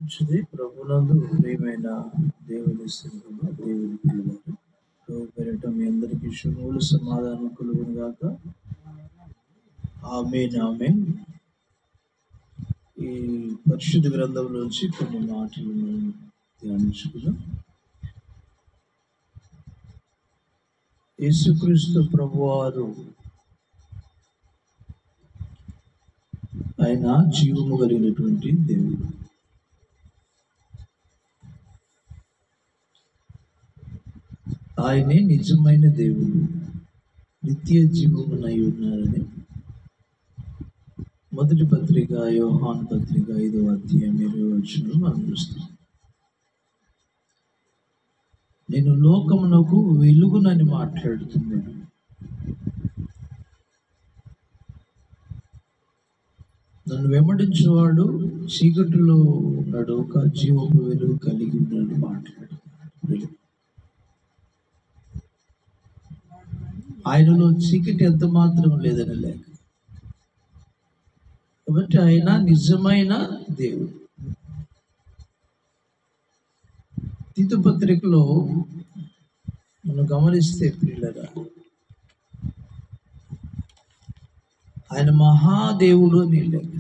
మంచిది. ప్రభునందు ప్రియమైన దేవుని సింహము, దేవుని పిల్లలు, ప్రభు పేరిట మీ అందరికీ శుభములు, సమాధానం కలుగును గాక. ఆమేన్, ఆమేన్. ఈ పరిశుద్ధ గ్రంథంలోంచి కొన్ని మాటలు మనం ధ్యానించుకుందాం. యేసుక్రీస్తు ప్రభువారు ఆయన జీవము కలిగినటువంటి దేవుడు. ఆయనే నిజమైన దేవుడు, నిత్య జీవమునై ఉన్నారని మొదటి పత్రిక యోహాను పత్రిక 5వ అధ్యాయం 20వ వచనంలో మనం చూస్తాం. నేను లోకమునకు వెలుగునని మాట్లాడుతున్నాను. నన్ను వెంబడించేవాడు చీకటిలో ఉన్నాడు, ఒక జీవపు వెలుగు కలిగి ఉన్నాడని మాట్లాడుతున్నాడు. ఆయనలో చీకటి ఎంత మాత్రం లేదని లేక, కాబట్టి ఆయన నిజమైన దేవుడు. తీతు పత్రికలో మనం గమనిస్తే పిల్లరా, ఆయన మహాదేవుడు అని లేక,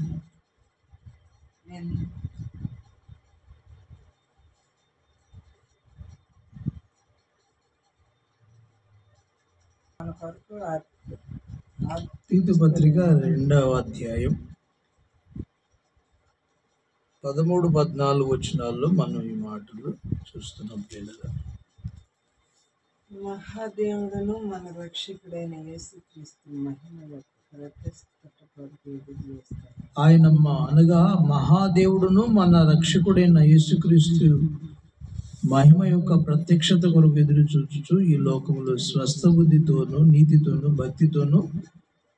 తీతు పత్రిక 2వ అధ్యాయం 13-14 వచనాల్లో మనం ఈ మాటలు చూస్తున్నాం పిల్లలు. మహాదేవుడును మన రక్షకుడైన యేసుక్రీస్తు మహిమలో ఆయన అనగా మహాదేవుడును మన రక్షకుడైన యేసుక్రీస్తు మహిమ యొక్క ప్రత్యక్షత కొరకు ఎదురు చూచుచు ఈ లోకంలో స్వస్థ బుద్ధితోనూ నీతితోనూ భక్తితోనూ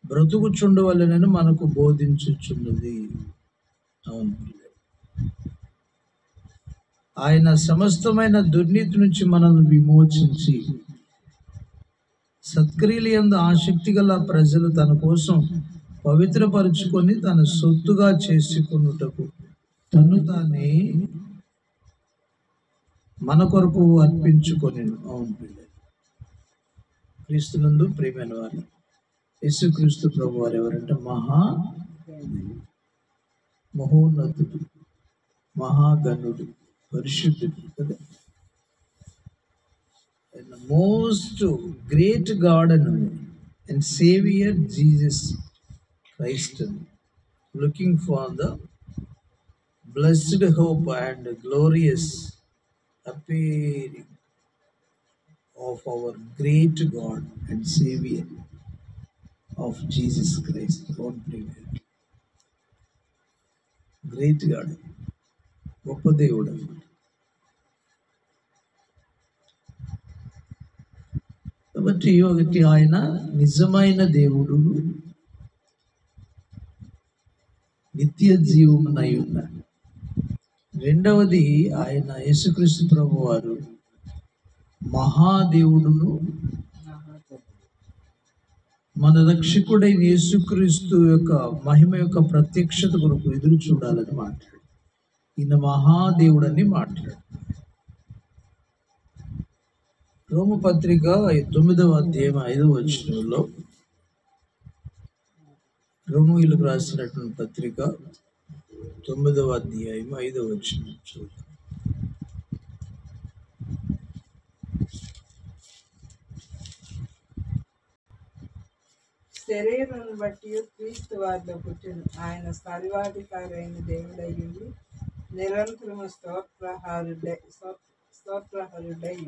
బ్రతుకుచుండవలెనని మనకు బోధించుచున్నది. అవును, ఆయన సమస్తమైన దుర్నీతి నుంచి మనల్ని విమోచించి సత్క్రియలందు ఆసక్తి గల ప్రజలు తన కోసం పవిత్రపరుచుకొని తన సొత్తుగా చేసుకొనుటకు తను తానే మన కొరకు అర్పించుకొని. అవును పిల్లలు, క్రీస్తునందు ప్రియమైన వారు, యేసుక్రీస్తు ప్రభు వారు ఎవరంటే మహోన్నతుడు, మహాగణుడు, పరిశుద్ధుడు కదా. Most great God and saviour Jesus Christ, looking for the blessed hope and glorious appearing of our great God and Savior of Jesus Christ. Great God, గొప్ప దేవుడు. కాబట్టి ఒకటి ఆయన నిజమైన దేవుడు, నిత్య జీవమునై ఉన్నాడు. రెండవది ఆయన యేసుక్రీస్తు ప్రభు వారు మహాదేవుడును మన రక్షకుడైన యేసుక్రీస్తు యొక్క మహిమ యొక్క ప్రత్యక్షత కొరకు ఎదురు చూడాలని మాట్లాడు. ఈయన మహాదేవుడని మాట్లాడు. రోమ పత్రిక 9వ అధ్యాయం 5వ వచనంలో, రోమీయులకు రాసినటువంటి పత్రిక 9వ అధ్యాయం 5వ వచనం చూద్దాం. శరీరం బట్టి క్రీస్తు వారిలో పుట్టిన ఆయన సర్వాధికారైన దేవుడయ్యుండి నిరంతరము స్తోత్రార్హుడై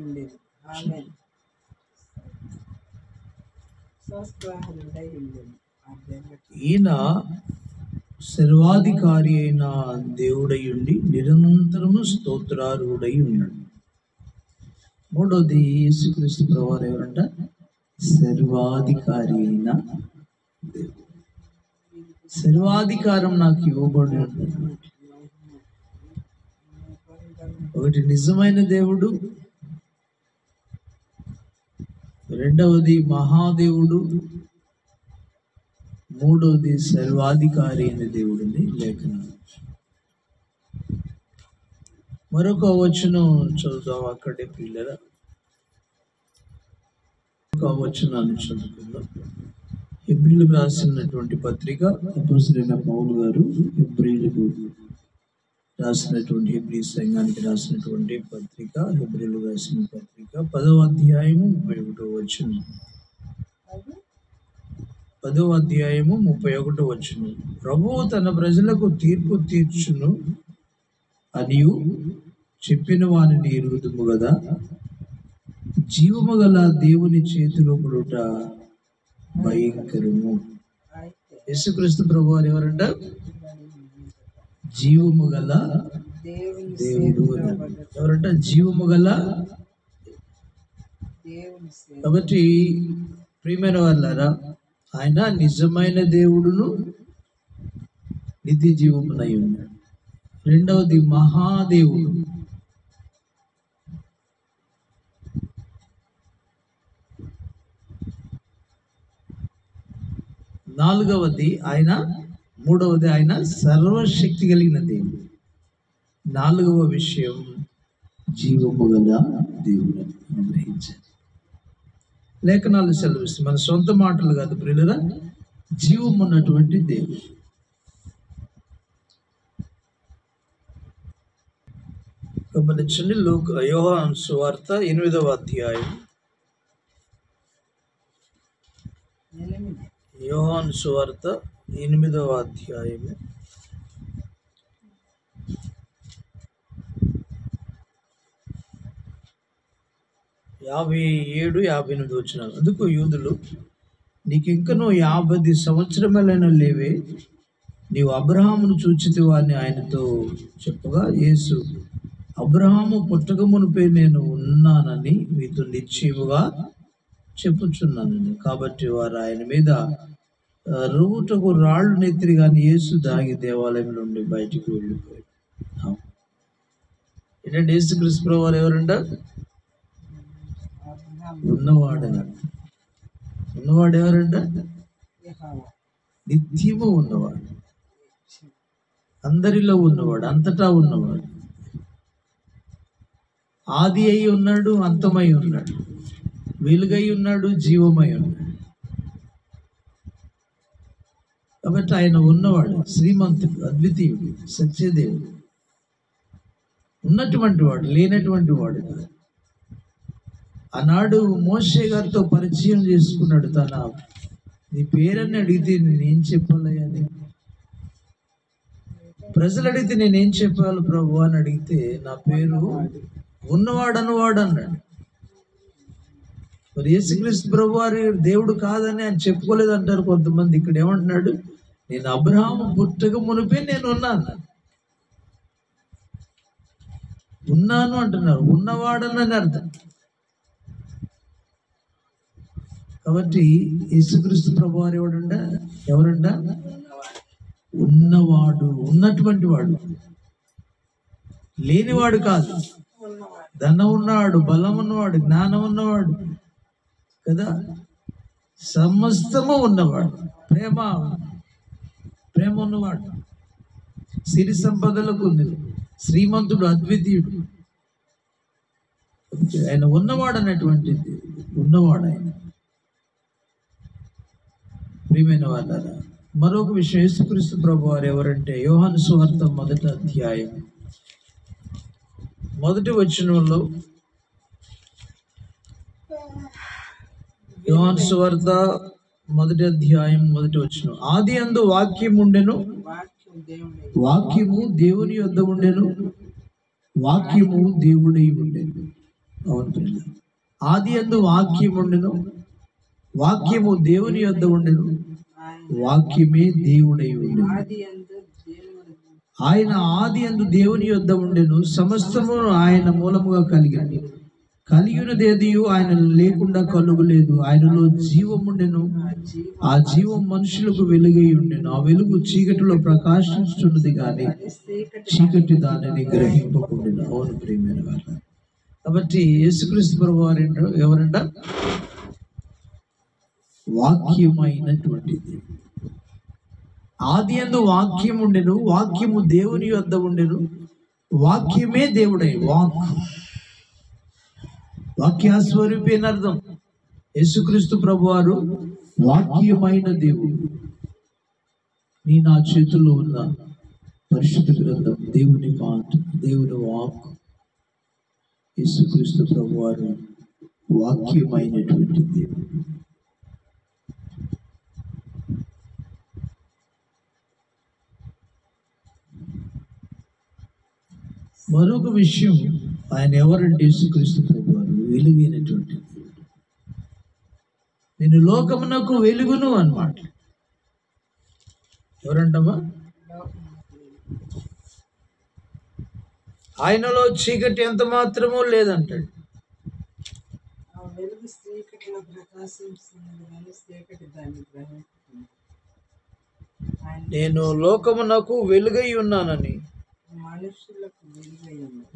ఉండేది. ఆమేన్. స్తోత్రార్హుడై ఉండేది. ఈయన సర్వాధికారి అయిన దేవుడై ఉండి నిరంతరము స్తోత్రార్హుడై ఉన్నాడు. మూడోది యేసుక్రీస్తు ప్రభువారు ఎవరంట? సర్వాధికారి అయిన దేవుడు. సర్వాధికారం నాకు ఇవ్వబడి ఉంది. ఒకటి నిజమైన దేవుడు, రెండవది మహాదేవుడు, మూడవది సర్వాధికారి అయిన దేవుడిని లేఖనం. మరొక వచనం చదువుతాం అక్కడే పిల్లల. ఒక వచనాన్ని చదువుకుందాం. హెబ్రీలకు రాసినటువంటి పత్రిక అపోస్తలుడైన పౌలు గారు హెబ్రీలకు రాసినటువంటి హెబ్రీ సంఘానికి రాసినటువంటి పత్రిక, హెబ్రీలు రాసిన పత్రిక 10వ అధ్యాయము 31వ వచనం. 10వ అధ్యాయము 31వ వచనం. ప్రభువు తన ప్రజలకు తీర్పు తీర్చును అనియు చెప్పిన వానిని ఎరుగుదుము కదా, జీవము గల దేవుని చేతిలో పడుట భయంకరము. యేసుక్రీస్తు ప్రభువారు ఎవరంట? జీవము గల దేవుడు. ఎవరంట? జీవము గల. కాబట్టి ప్రియమైన వాళ్ళారా, ఆయన నిజమైన దేవుడును నిత్య జీవమునై ఉన్నాడు. రెండవది మహాదేవుడు. నాలుగవది ఆయన, మూడవది ఆయన సర్వశక్తి కలిగిన దేవుడు. నాలుగవ విషయం జీవము గల దేవుడు గ్రహించాలి. లేఖనాలు సెలవిస్తుంది, మన సొంత మాటలు కాదు ప్రియులారా, జీవం ఉన్నటువంటి దేవుడు. గమనించండి, యోహాను సువార్త 8వ అధ్యాయం. యోహాను సువార్త 8వ అధ్యాయము 57, 58 వచనాలు. అందుకు యూదులు, నీకు ఇంకనూ 50 సంవత్సరములైన లేవే, నీవు అబ్రహామును చూచితివా అని ఆయనతో చెప్పగా, యేసు, అబ్రహాము పుట్టక మునుపే నేను ఉన్నానని మీతో నిశ్చయముగా చెప్పుచున్నానని. కాబట్టి వారు ఆయన మీద రువుటకు రాళ్ళు నెత్తిరి, కానీ యేసు దాగి దేవాలయం నుండి బయటికి వెళ్ళిపోయాడు. ఏంటంటే యేసుక్రీస్తు ప్రభువు వారు ఎవరంట? ఉన్నవాడనంట. ఉన్నవాడు ఎవరంట? నిత్యము ఉన్నవాడు, అందరిలో ఉన్నవాడు, అంతటా ఉన్నవాడు, ఆది అయి ఉన్నాడు, అంతమై ఉన్నాడు, వెలుగై ఉన్నాడు, జీవమై ఉన్నాడు. కాబట్టి ఆయన ఉన్నవాడు, శ్రీమంతుడు, అద్వితీయుడు, సత్యదేవుడు, ఉన్నటువంటి వాడు, లేనటువంటి వాడు కాదు. ఆనాడు మోషే గారితో పరిచయం చేసుకున్నాడు. నీ పేరని అడిగితే నేనేం చెప్పాలని, ప్రజలు అడిగితే నేనేం చెప్పాలి ప్రభు అని అడిగితే, నా పేరు ఉన్నవాడు అన్నవాడు అన్నాడు. మరి యేసుక్రీస్తు ప్రభు వారి దేవుడు కాదని ఆయన చెప్పుకోలేదు అంటారు కొంతమంది. ఇక్కడ ఏమంటున్నాడు? నేను అబ్రహాము పుట్టక మునిపే నేను ఉన్నాను అంటున్నారు. ఉన్నవాడనని అర్థం. కాబట్టి యేసుక్రీస్తు ప్రభు వారు ఎవరంట? ఉన్నవాడు, ఉన్నటువంటి వాడు, లేనివాడు కాదు. ధనం ఉన్నవాడు, బలం ఉన్నవాడు, జ్ఞానం ఉన్నవాడు కదా, సమస్తము ఉన్నవాడు, ప్రేమ ఉన్నవాడు, సిరి సంపదలకు శ్రీమంతుడు, అద్వితీయుడు. ఆయన ఉన్నవాడు అన్నటువంటిది, ఉన్నవాడు ఆయన. ప్రియమైన వాళ్ళారా, మరొక విషయం, యేసుక్రీస్తు ప్రభు వారు ఎవరంటే, యోహాను సువార్త 1వ అధ్యాయం 1వ వచనంలో, యోహాను సువార్త 1వ అధ్యాయం 1వ వచనం, ఆది యందు వాక్యం ఉండెను, వాక్యము దేవుని యొద్ద ఉండెను, వాక్యము దేవుడై ఉండెను. అవును, ఆది యందు వాక్యం ఉండెను, వాక్యము దేవుని యొద్ద ఉండెను, వాక్యమే దేవుడై ఉండెను. ఆయన ఆది యందు దేవుని యొద్ద ఉండెను, సమస్తము ఆయన మూలముగా కలిగినదేదియు ఆయన లేకుండా కలుగులేదు. ఆయనలో జీవం ఉండెను, ఆ జీవం మనుషులకు వెలుగై ఉండెను. ఆ వెలుగు చీకటిలో ప్రకాశించుతున్నది కానీ చీకటి దానిని గ్రహింపకుండెను. అవును ప్రియమైన వాళ్ళ, కాబట్టి యేసుక్రీస్తు ప్రభువు వారు ఎవరంట? వాక్యమైనటువంటిది. ఆది యందు వాక్యం ఉండెను, వాక్యము దేవుని యొద్ద ఉండెను, వాక్యమే దేవుడై, వాక్యాస్వరూపి అని అర్థం. యేసుక్రీస్తు ప్రభువారు వాక్యమైన దేవుడు. నా చేతుల్లో ఉన్న పరిశుద్ధ గ్రంథం దేవుని మాట, దేవుని వాక్. యేసుక్రీస్తు ప్రభువారు వాక్యమైనటువంటి దేవుడు. మరొక విషయం, ఆయన ఎవరంటే యేసుక్రీస్తు ప్రభువారు వెలుగైనటువంటి దేవుడు. నేను లోకమునకు వెలుగును అన్నమాట. ఎవరంటమ్మా? ఆయనలో చీకటి ఎంత మాత్రమూ లేదంటాడు. నేను లోకమునకు వెలుగై ఉన్నానని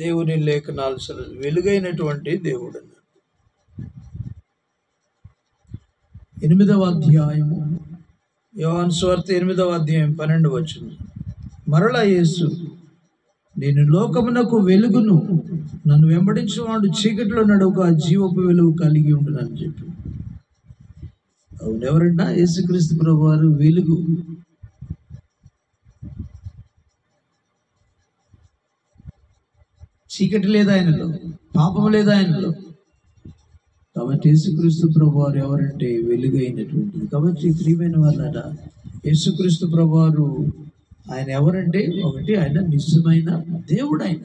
దేవుని లేఖనాలు వెలుగైనటువంటి దేవుడు. 8వ అధ్యాయము, యోహాను సువార్త 8వ అధ్యాయం 12 వచనం. మరలా యేసు, నేను లోకమునకు వెలుగును, నన్ను వెంబడించేవాడు చీకటిలో నడవక జీవపు వెలుగు కలిగి ఉండునని చెప్పి. అవును, ఎవరన్నా? యేసుక్రీస్తు ప్రభువారు వెలుగు. చీకటి లేదు ఆయనలో, పాపం లేదు ఆయనలో. కాబట్టి యేసుక్రీస్తు ప్రభువారు ఎవరంటే వెలుగైనటువంటిది. కాబట్టి ప్రియమైన వాళ్ళ, యేసుక్రీస్తు ప్రభువారు ఆయన ఎవరంటే, ఒకటి ఆయన నిజమైన దేవుడు, ఆయన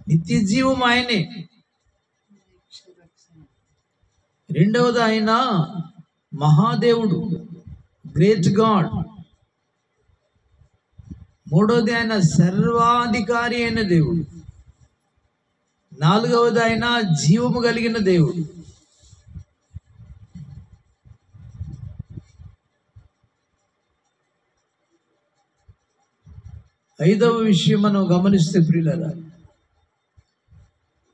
నిత్య జీవం ఆయనే. రెండవది ఆయన మహాదేవుడు, గ్రేట్ గాడ్. మూడవది ఆయన సర్వాధికారి అయిన దేవుడు. నాలుగవది ఆయన జీవము కలిగిన దేవుడు. ఐదవ విషయం మనం గమనిస్తే ప్రియులారా,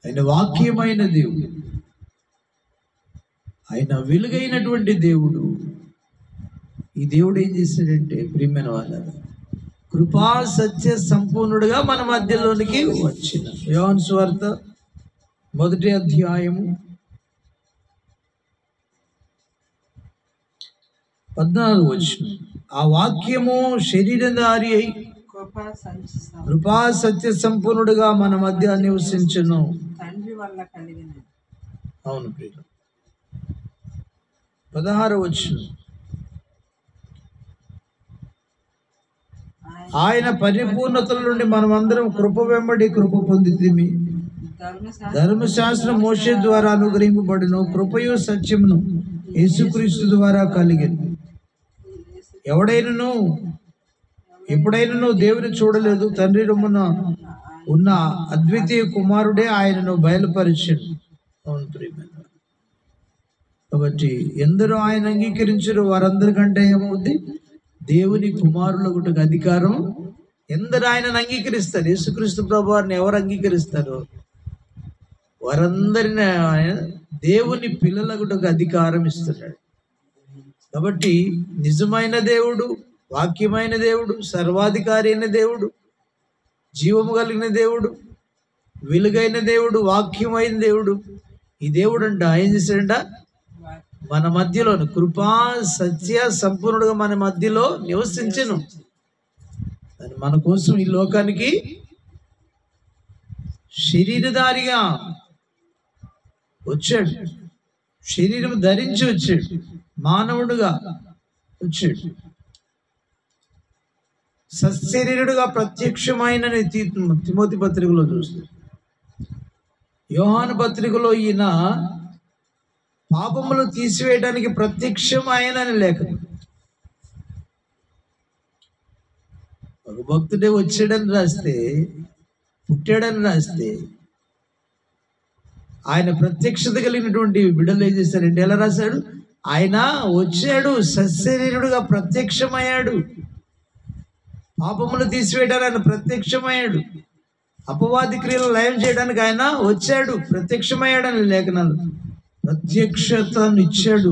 ఆయన వాక్యమైన దేవుడు, ఆయన వెలుగైనటువంటి దేవుడు. ఈ దేవుడు ఏం చేశాడంటే ప్రియమైన వాళ్ళారా, కృపా సత్య సంపూర్ణుడుగా మన మధ్యలోనికి వచ్చిన. యోహాను సువార్త 1వ అధ్యాయము 14వ వచనం. ఆ వాక్యము శరీరధారి అయి కృపా సత్య సంపూర్ణుడుగా మన మధ్య నివసించును. తండ్రి వల్ల కలిగిన. అవును ప్రియులు. 16వ వచనం. ఆయన పరిపూర్ణతల నుండి మనమందరం కృప వెంబడి కృప పొందితిమి. ధర్మశాస్త్రం మోషే ద్వారా అనుగ్రహింపబడిన కృపయు సత్యమును యేసుక్రీస్తు ద్వారా కలిగిన. ఎవడైనను ఎప్పుడైనను దేవుని చూడలేదు, తండ్రి రొమ్మున ఉన్న అద్వితీయ కుమారుడే ఆయనను బయలుపరిచాడు. అవును ప్రియమైన. కాబట్టి ఎందరో ఆయన అంగీకరించారు, వారందరికంటే ఏమవుద్ది? దేవుని కుమారులకు అధికారం. ఎందరు ఆయనను అంగీకరిస్తారు, యేసుక్రీస్తు ప్రభువారిని ఎవరు అంగీకరిస్తారో వారందరిని ఆయన దేవుని పిల్లలకు అధికారం ఇస్తున్నాడు. కాబట్టి నిజమైన దేవుడు, వాక్యమైన దేవుడు, సర్వాధికారి అయిన దేవుడు, జీవము కలిగిన దేవుడు, వెలుగైన దేవుడు, వాక్యమైన దేవుడు, ఈ దేవుడు అంట ఏం చేశాడంట? మన మధ్యలోను కృపా సత్య సంపూర్ణుడుగా మన మధ్యలో నివసించెను. మన కోసం ఈ లోకానికి శరీరధారిగా వచ్చాడు, శరీరం ధరించి వచ్చాడు, మానవుడుగా వచ్చాడు, సశరీరుడుగా ప్రత్యక్షమైన తిమోతి పత్రికలో చూస్తాడు. యోహాను పత్రికలో ఈయన పాపములు తీసివేయడానికి ప్రత్యక్షమైనని లేఖనం. ఒక భక్తుడే వచ్చాడని రాస్తే, పుట్టాడని రాస్తే, ఆయన ప్రత్యక్షత కలిగినటువంటి బిడ్డలు ఏం చేశారంటే ఎలా రాశాడు? ఆయన వచ్చాడు, సశరీరుడుగా ప్రత్యక్షమయ్యాడు, పాపములు తీసివేయడానికి ఆయన ప్రత్యక్షమయ్యాడు, అపవాది క్రియలు లయం చేయడానికి ఆయన వచ్చాడు, ప్రత్యక్షమయ్యాడని లేఖనాలు. ప్రత్యక్షతనిచ్చాడు.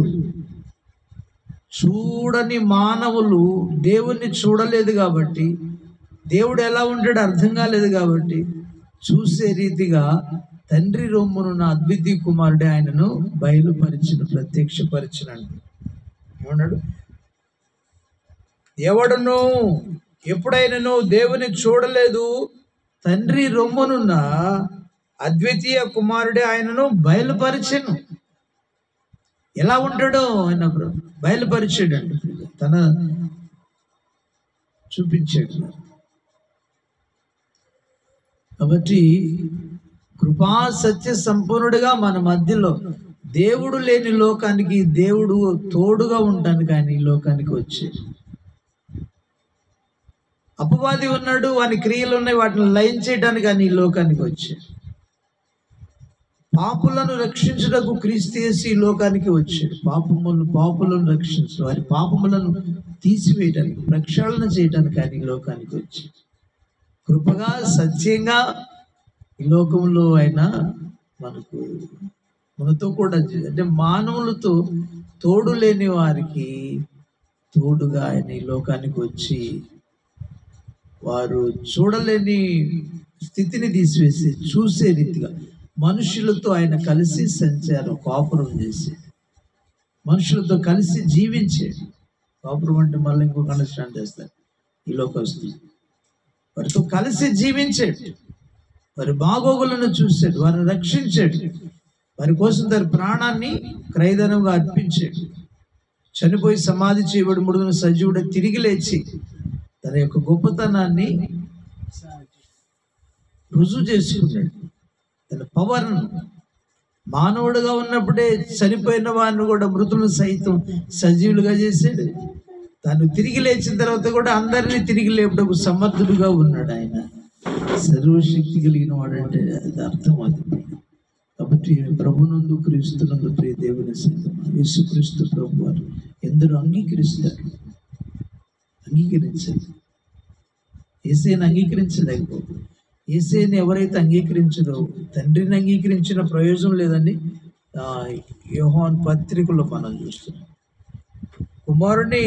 చూడని మానవులు దేవుణ్ణి చూడలేదు కాబట్టి దేవుడు ఎలా ఉంటాడో అర్థం కాలేదు కాబట్టి చూసే రీతిగా తండ్రి రొమ్మునున్న అద్వితీయ కుమారుడే ఆయనను ప్రత్యక్షపరిచినాడు. ఏమన్నాడు? ఎవడును ఎప్పుడైనాను దేవుని చూడలేదు, తండ్రి రొమ్మునున్న అద్వితీయ కుమారుడే ఆయనను బయలుపరిచెను. ఎలా ఉంటాడో ఆయన బయలుపరిచాడు అండి, తన చూపించాడు. కాబట్టి కృపా సత్య సంపూర్ణుడిగా మన మధ్యలో దేవుడు లేని లోకానికి దేవుడు తోడుగా ఉండడానికి ఆయన ఈ లోకానికి వచ్చాడు. అపవాది ఉన్నాడు, వాని క్రియలు ఉన్నాయి, వాటిని లయం చేయడానికి ఆయన ఈ లోకానికి వచ్చాడు. పాపులను రక్షించుటకు క్రీస్తు యేసు ఈ లోకానికి వచ్చాడు. పాపులను రక్షించు, వారి పాపములను తీసివేయడానికి, ప్రక్షాళన చేయడానికి ఆయన ఈ లోకానికి వచ్చాడు. కృపగా సత్యంగా ఈ లోకంలో ఆయన మనతో కూడా, అంటే మానవులతో తోడు లేని వారికి తోడుగా ఆయన ఈ లోకానికి వచ్చి వారు చూడలేని స్థితిని తీసివేసి చూసే రీతిగా మనుషులతో ఆయన కలిసి సంచారం, కాపురం చేసి మనుషులతో కలిసి జీవించేది. కాపురం అంటే మళ్ళీ ఇంకొక అండర్స్టాండ్ చేస్తారు ఈ లోకస్తులు. వారితో కలిసి జీవించాడు, వారి బాగోగులను చూశాడు, వారిని రక్షించాడు, వారి కోసం తన ప్రాణాన్ని క్రయధనంగా అర్పించాడు. చనిపోయి సమాధి చేయబడి 3 దినాలు సజీవుడు తిరిగి లేచి తన యొక్క గొప్పతనాన్ని రుజువు చేసుకున్నాడు. తన పవర్ను మానవుడుగా ఉన్నప్పుడే చనిపోయిన వారిని కూడా, మృతులను సైతం సజీవులుగా చేశాడు. తాను తిరిగి లేచిన తర్వాత కూడా అందరినీ తిరిగి లేపుటకు సమర్థుడుగా ఉన్నాడు. ఆయన సర్వశక్తి కలిగిన వాడంటే అది అర్థం అది. కాబట్టి ప్రభునందు క్రీస్తునందు ప్రియ దేవుని సంగమా, యేసుక్రీస్తు ప్రభు వారు ఎందరూ అంగీకరిస్తారు, అంగీకరించాలి. యేసేని అంగీకరించలేకపోతే, యేసేని ఎవరైతే అంగీకరించరో తండ్రిని అంగీకరించిన ప్రయోజనం లేదని యోహాను పత్రికలో మనం చూస్తున్నాం. కుమారుడిని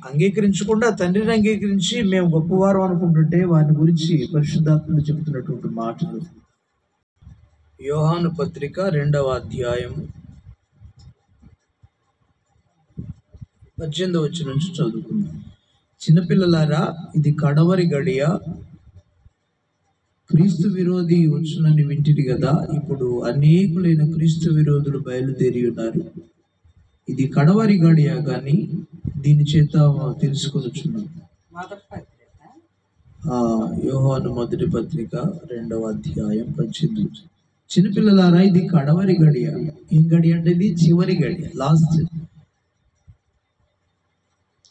అంగీకరించకుండా తండ్రిని అంగీకరించి మేము గొప్పవారం అనుకుంటుంటే వారి గురించి పరిశుద్ధాత్మలు చెబుతున్నటువంటి మాటలు. యోహాను పత్రిక 2వ అధ్యాయము 18వ వచనం నుంచి చదువుకుందాం. చిన్నపిల్లలారా, ఇది కడవరి గడియ, క్రీస్తు విరోధి వచ్చునని వింటిరి కదా. ఇప్పుడు అనేకులైన క్రీస్తు విరోధులు బయలుదేరి ఉన్నారు. ఇది కడవరి గడియ కానీ దీని చేత తెలుసుకొనుచున్నాం. యోహాను మొదటి పత్రిక 2వ అధ్యాయం 18. చిన్నపిల్లలారా, ఇది కడవరి గడియ. ఏం గడియ అంటే ఇది చివరి గడియ,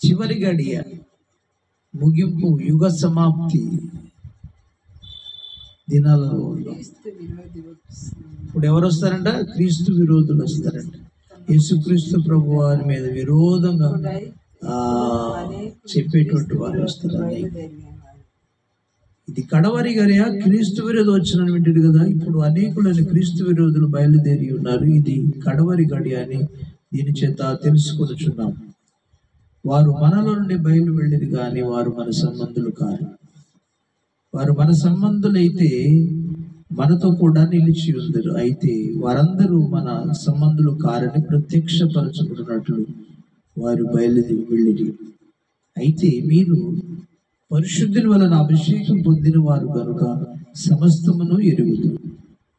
చివరి గడియ, ముగింపు, యుగ సమాప్తి దినాలలో. ఇప్పుడు ఎవరు వస్తారంట? క్రీస్తు విరోధులు వస్తారంట. యేసుక్రీస్తు ప్రభు వారి మీద విరోధంగా చెప్పేటువంటి వారు వస్తారని. ఇది కడవరి గడియ, క్రీస్తు విరోధి వచ్చిన వింటారు కదా. ఇప్పుడు అనేకులైన క్రీస్తు విరోధులు బయలుదేరి ఉన్నారు. ఇది కడవరి గడియ అని దీని చేత తెలుసుకొనుచున్నాం. వారు మనలో నుండి బయలు వెళ్ళేది కానీ వారు మన సంబంధులు కారు. వారు మన సంబంధులైతే మనతో కూడా నిలిచి ఉందరు. అయితే వారందరూ మన సంబంధులు కారని ప్రత్యక్షపరచబడినట్లు వారు బయలుదేరి వెళ్ళిరి. అయితే మీరు పరిశుద్ధుని వలన అభిషేకం పొందిన వారు కనుక సమస్తమును ఎరుగుదు.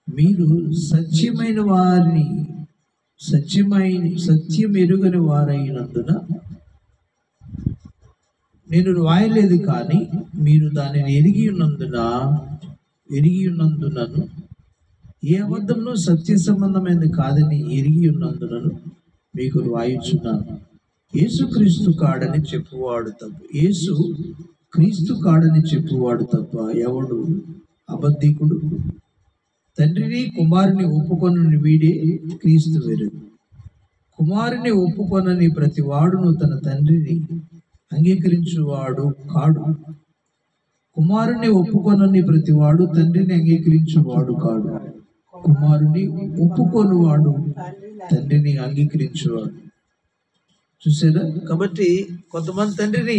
మీరు సత్యమైన వారిని సత్యం ఎరుగని వారైనందున నేను రాయలేదు, కానీ మీరు దానిని ఎరిగి ఉన్నందునను ఏ అబద్ధంలో సత్య సంబంధమైనది కాదని ఎరిగి ఉన్నందునను మీకు రాయుచున్నాను. యేసుక్రీస్తు కాడని చెప్పువాడు తప్ప, యేసు క్రీస్తు కాడని చెప్పువాడు తప్ప ఎవడు అబద్ధికుడు? తండ్రిని కుమారుని ఒప్పుకొనని వీడే క్రీస్తు వేరు. కుమారుని ఒప్పుకొనని ప్రతి వాడును తన తండ్రిని అంగీకరించువాడు కాడు. కుమారుని ఒప్పుకొనని ప్రతివాడు తండ్రిని అంగీకరించువాడు కాడు. కుమారుని ఒప్పుకొనివాడు తండ్రిని అంగీకరించువాడు. చూసారా? కాబట్టి కొంతమంది తండ్రిని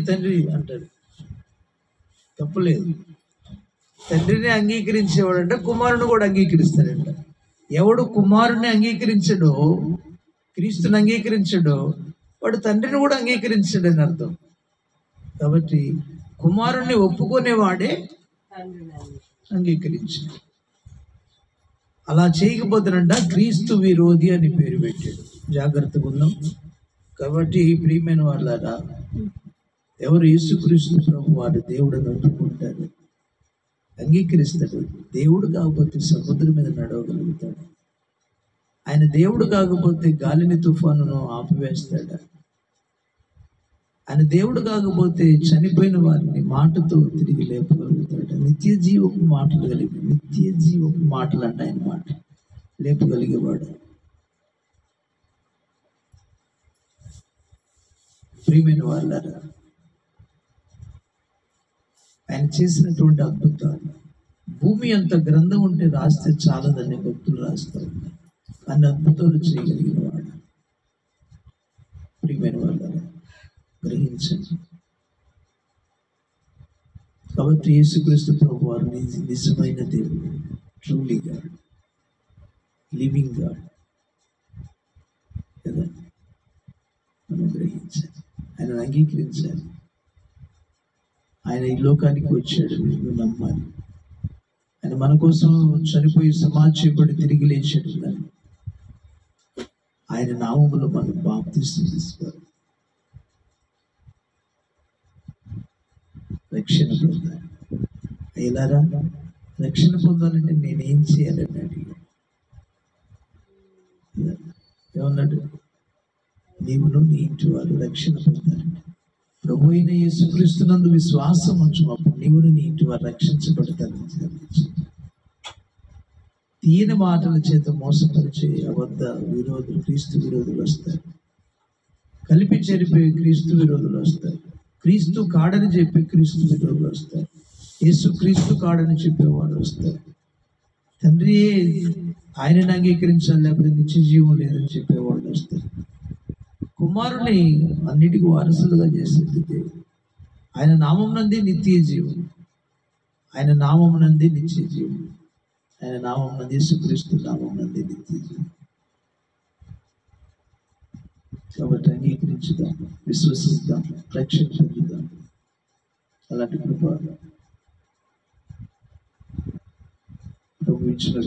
తండ్రి అంటారు, తప్పులేదు. తండ్రిని అంగీకరించేవాడంటే కుమారుని కూడా అంగీకరిస్తాడంట. ఎవడు కుమారుని అంగీకరించడో, క్రీస్తుని అంగీకరించడో, వాడు తండ్రిని కూడా అంగీకరించడని అర్థం. కాబట్టి కుమారుణ్ణి ఒప్పుకునేవాడే అంగీకరించాడు. అలా చేయకపోతానంట క్రీస్తు విరోధి అని పేరు పెట్టాడు. జాగ్రత్తగా ఉన్నాం. కాబట్టి ప్రియమైన వాళ్ళారా, ఎవరు యేసుక్రీస్తు ప్రభు వారు దేవుడిని ఒప్పుకుంటారు, అంగీకరిస్తాడు, దేవుడు కాకపోతే సముద్రం మీద నడవగలుగుతాడు. ఆయన దేవుడు కాకపోతే గాలిని తుఫానును ఆపివేస్తాడు. ఆయన దేవుడు కాకపోతే చనిపోయిన వారిని మాటతో తిరిగి లేపగలుగుతాడు. నిత్య జీవపు మాటలు అంటే ఆయన మాట లేపగలిగేవాడు. ప్రియమైన వాళ్ళారా, ఆయన చేసినటువంటి అద్భుతాలు, భూమి అంత గ్రంథం ఉంటే రాస్తే చాలదని భక్తులు రాస్తారు. అన్ని అద్భుతాలు చేయగలిగిన వాడు. ప్రియమైన వాళ్ళారా, గ్రహించండి. కాబట్టి యేసుక్రీస్తు ప్రభు వారు నిజమైన దేవుడు, ట్రూలీ గాడ్, లివింగ్ గాడ్ కదా. మనం గ్రహించాలి, ఆయన అంగీకరించాలి. ఆయన ఈ లోకానికి వచ్చాడు, నువ్వు నమ్మాలి. ఆయన మన కోసం చనిపోయి సమాధి చేయబడి తిరిగి లేచాడు. ఆయన నామములో మనం బాప్తిసం తీసుకోవాలి, రక్షణ పొందాలి. అయ్యలారా, రక్షణ పొందాలంటే నేనేం చేయాలని అడిగాడు. ఏమన్నాడు? నీవును నీ ఇంటి వారు రక్షణ పొందాలంటే ప్రభు అయిన యేసుక్రీస్తునందు విశ్వాసం ఉంచున్నప్పుడు నీవును నీ ఇంటి వారు రక్షించబడతారని. తీయని మాటల చేత మోసపరిచే అబద్ధ విరోధులు, క్రీస్తు విరోధులు వస్తారు. కలిపి చెరిపోయే క్రీస్తు విరోధులు వస్తారు. క్రీస్తు కాడని చెప్పి క్రీస్తు విరోధులు వస్తారు. యేసు క్రీస్తు కాడని చెప్పేవాడు వస్తారు. తండ్రి ఆయనను అంగీకరించాలి, లేకపోతే నిత్య జీవం లేదని చెప్పేవాళ్ళు వస్తారు. కుమారుని అన్నిటికీ వారసులుగా చేసేది దేవుడు. ఆయన నామం నందే నిత్య జీవం, ఆయన నామం నందే నిత్య జీవం, ఆయన నామం నందే యేసుక్రీస్తు నామం నందే నిత్య జీవం. కాబట్టి అంగీకరించుదాం, విశ్వసిద్దాం, రక్షణ పొందుదాం. అలాంటి కృప ప్రభు ఇచ్చిన